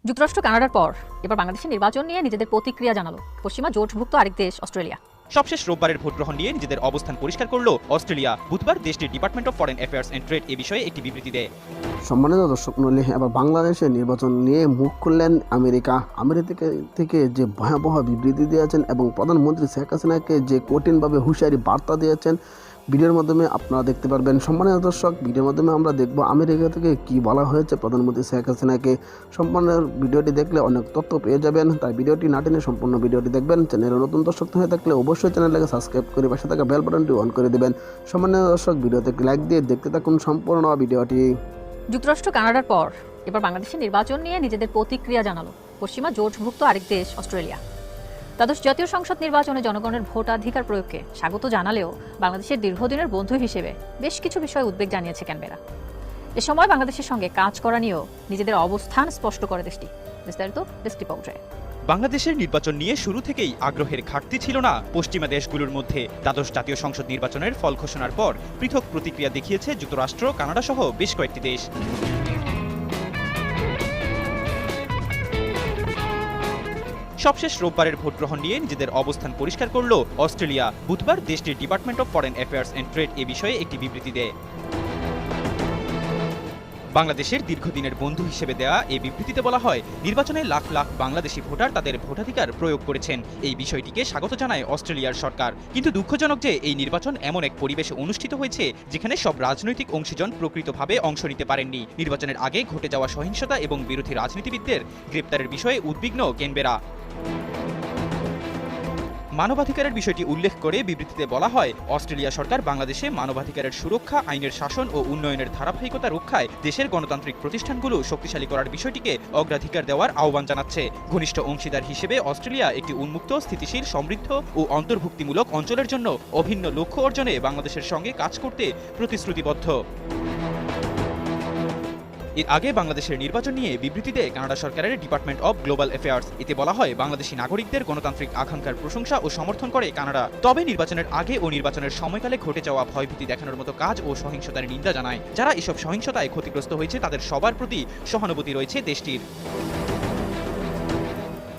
যুক্তরাষ্ট্র কানাডার পর এবার বাংলাদেশের নির্বাচন নিয়ে নিজেদের প্রতিক্রিয়া জানালো পশ্চিমা জোটভুক্ত আরেক দেশ অস্ট্রেলিয়া। সবশেষ রোববারের ভোট গ্রহণ নিয়ে নিজেদের অবস্থান পরিষ্কার করল অস্ট্রেলিয়া। বুধবার দেশটির department of foreign affairs and trade এ বিষয়ে একটি বিবৃতি দেয়। সম্মানিত দর্শক মণ্ডলী, এবার বাংলাদেশের নির্বাচন নিয়ে মুখ খুললেন আমেরিকা থেকে যে ভয়াবহ বিবৃতি দিয়েছেন এবং প্রধানমন্ত্রী শেখ হাসিনাকে যে কঠিনভাবে হুঁশিয়ারি বার্তা দিয়েছেন ভিডিওর মাধ্যমে আপনারা দেখতে পারবেন। সম্মানিত দর্শক, ভিডিওর মাধ্যমে আমরা দেখব আমেরিকা থেকে কি বলা হয়েছে প্রধানমন্ত্রী শেখ হাসিনাকে। সম্পূর্ণ ভিডিওটি দেখলে অনেক তথ্য পেয়ে যাবেন, তাই ভিডিওটি না টেনে সম্পূর্ণ ভিডিওটি দেখবেন। চ্যানেলে নতুন দর্শক হয়ে থাকলে অবশ্যই চ্যানেলটাকে সাবস্ক্রাইব করে পাশে থাকা বেল বাটনটি অন করে দেবেন। সম্মানিত দর্শক, ভিডিওতে লাইক দিয়ে দেখতে থাকুন সম্পূর্ণ ভিডিওটি। যুক্তরাষ্ট্র কানাডার পর এবার বাংলাদেশের নির্বাচন নিয়ে নিজেদের প্রতিক্রিয়া জানালো পশ্চিমা জোটভুক্ত আরেক দেশ অস্ট্রেলিয়া। দ্বাদশ জাতীয় সংসদ নির্বাচনে জনগণের ভোটাধিকার প্রয়োগকে স্বাগত জানালেও বাংলাদেশের দীর্ঘদিনের বন্ধু হিসেবে বেশ কিছু বিষয়ে উদ্বেগ জানিয়েছে ক্যানবেরা। এ সময় বাংলাদেশের সঙ্গে কাজ করা নিয়েও নিজেদের অবস্থান স্পষ্ট করে দেশটি। বিস্তারিত ডেস্ক রিপোর্টে। বাংলাদেশের নির্বাচন নিয়ে শুরু থেকেই আগ্রহের ঘাটতি ছিল না পশ্চিমা দেশগুলোর মধ্যে। দ্বাদশ জাতীয় সংসদ নির্বাচনের ফল ঘোষণার পর পৃথক প্রতিক্রিয়া দেখিয়েছে যুক্তরাষ্ট্র, কানাডা সহ বেশ কয়েকটি দেশ। সবশেষ রোববারের ভোট গ্রহণ নিয়ে নিজেদের অবস্থান পরিষ্কার করল অস্ট্রেলিয়া। বুধবার দেশটির department of foreign affairs and trade এ বিষয়ে একটি বিবৃতি দেয়। বাংলাদেশের দীর্ঘদিনের বন্ধু হিসেবে দেয়া এই বিবৃতিতে বলা হয়, নির্বাচনে লাখ লাখ বাংলাদেশি ভোটার তাদের ভোটাধিকার প্রয়োগ করেছেন। এই বিষয়টিকে স্বাগত জানায় অস্ট্রেলিয়ার সরকার। কিন্তু দুঃখজনক যে এই নির্বাচন এমন এক পরিবেশে অনুষ্ঠিত হয়েছে যেখানে সব রাজনৈতিক অংশীজন প্রকৃতভাবে অংশ নিতে পারেননি। নির্বাচনের আগে ঘটে যাওয়া সহিংসতা এবং বিরোধী রাজনীতিবিদদের গ্রেপ্তারের বিষয়ে উদ্বিগ্ন ক্যানবেরা। মানবাধিকারের বিষয়টি উল্লেখ করে বিবৃতিতে বলা হয়, অস্ট্রেলিয়া সরকার বাংলাদেশে মানবাধিকারের সুরক্ষা, আইনের শাসন ও উন্নয়নের ধারাবাহিকতা রক্ষায় দেশের গণতান্ত্রিক প্রতিষ্ঠানগুলো শক্তিশালী করার বিষয়টিকে অগ্রাধিকার দেওয়ার আহ্বান জানাচ্ছে। ঘনিষ্ঠ অংশীদার হিসেবে অস্ট্রেলিয়া একটি উন্মুক্ত, স্থিতিশীল, সমৃদ্ধ ও অন্তর্ভুক্তিমূলক অঞ্চলের জন্য অভিন্ন লক্ষ্য অর্জনে বাংলাদেশের সঙ্গে কাজ করতে প্রতিশ্রুতিবদ্ধ। এর আগে বাংলাদেশের নির্বাচন নিয়ে বিবৃতিতে কানাডা সরকারের ডিপার্টমেন্ট অব গ্লোবাল অ্যাফেয়ার্স। এতে বলা হয়, বাংলাদেশি নাগরিকদের গণতান্ত্রিক আকাঙ্ক্ষার প্রশংসা ও সমর্থন করে কানাডা, তবে নির্বাচনের আগে ও নির্বাচনের সময়কালে ঘটে যাওয়া ভয়ভীতি দেখানোর মতো কাজ ও সহিংসতার নিন্দা জানায়। যারা এসব সহিংসতায় ক্ষতিগ্রস্ত হয়েছে তাদের সবার প্রতি সহানুভূতি রয়েছে দেশটির।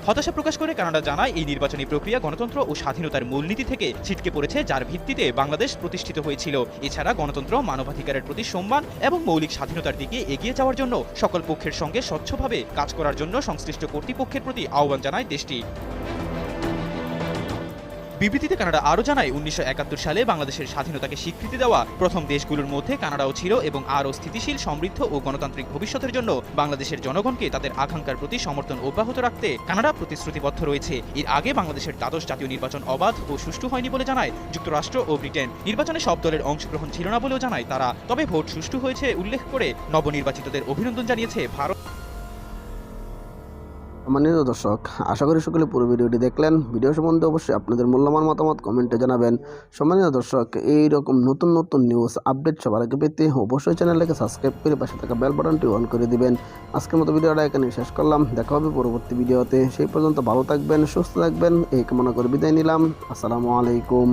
হতাশা প্রকাশ করে কানাডা জানায়, এই নির্বাচনী প্রক্রিয়া গণতন্ত্র ও স্বাধীনতার মূলনীতি থেকে ছিটকে পড়েছে, যার ভিত্তিতে বাংলাদেশ প্রতিষ্ঠিত হয়েছিল। এছাড়া গণতন্ত্র, মানবাধিকারের প্রতি সম্মান এবং মৌলিক স্বাধীনতার দিকে এগিয়ে যাওয়ার জন্য সকল পক্ষের সঙ্গে স্বচ্ছভাবে কাজ করার জন্য সংশ্লিষ্ট কর্তৃপক্ষের প্রতি আহ্বান জানায় দেশটি। বিবৃতিতে কানাডা আরও জানায়, 1971 সালে বাংলাদেশের স্বাধীনতাকে স্বীকৃতি দেওয়া প্রথম দেশগুলোর মধ্যে কানাডাও ছিল এবং আরও স্থিতিশীল, সমৃদ্ধ ও গণতান্ত্রিক ভবিষ্যতের জন্য বাংলাদেশের জনগণকে তাদের আকাঙ্ক্ষার প্রতি সমর্থন অব্যাহত রাখতে কানাডা প্রতিশ্রুতিবদ্ধ রয়েছে। এর আগে বাংলাদেশের দ্বাদশ জাতীয় নির্বাচন অবাধ ও সুষ্ঠু হয়নি বলে জানায় যুক্তরাষ্ট্র ও ব্রিটেন। নির্বাচনে সব দলের অংশগ্রহণ ছিল না বলেও জানায় তারা, তবে ভোট সুষ্ঠু হয়েছে উল্লেখ করে নবনির্বাচিতদের অভিনন্দন জানিয়েছে ভারত। সম্মানিত দর্শক, আশা করি সকলে পুরো ভিডিওটি দেখলেন। ভিডিও সম্বন্ধে অবশ্যই আপনাদের মূল্যবান মতামত কমেন্টে জানাবেন। সম্মানিত দর্শক, এইরকম নতুন নতুন নিউজ আপডেট সবার আগে পেতে অবশ্যই চ্যানেলটাকে সাবস্ক্রাইব করে পাশে থাকা বেল বাটনটি অন করে দিবেন। আজকের মতো ভিডিওটা এখানে শেষ করলাম, দেখা হবে পরবর্তী ভিডিওতে। সেই পর্যন্ত ভালো থাকবেন, সুস্থ থাকবেন এই কামনা করে বিদায় নিলাম। আসসালামু আলাইকুম।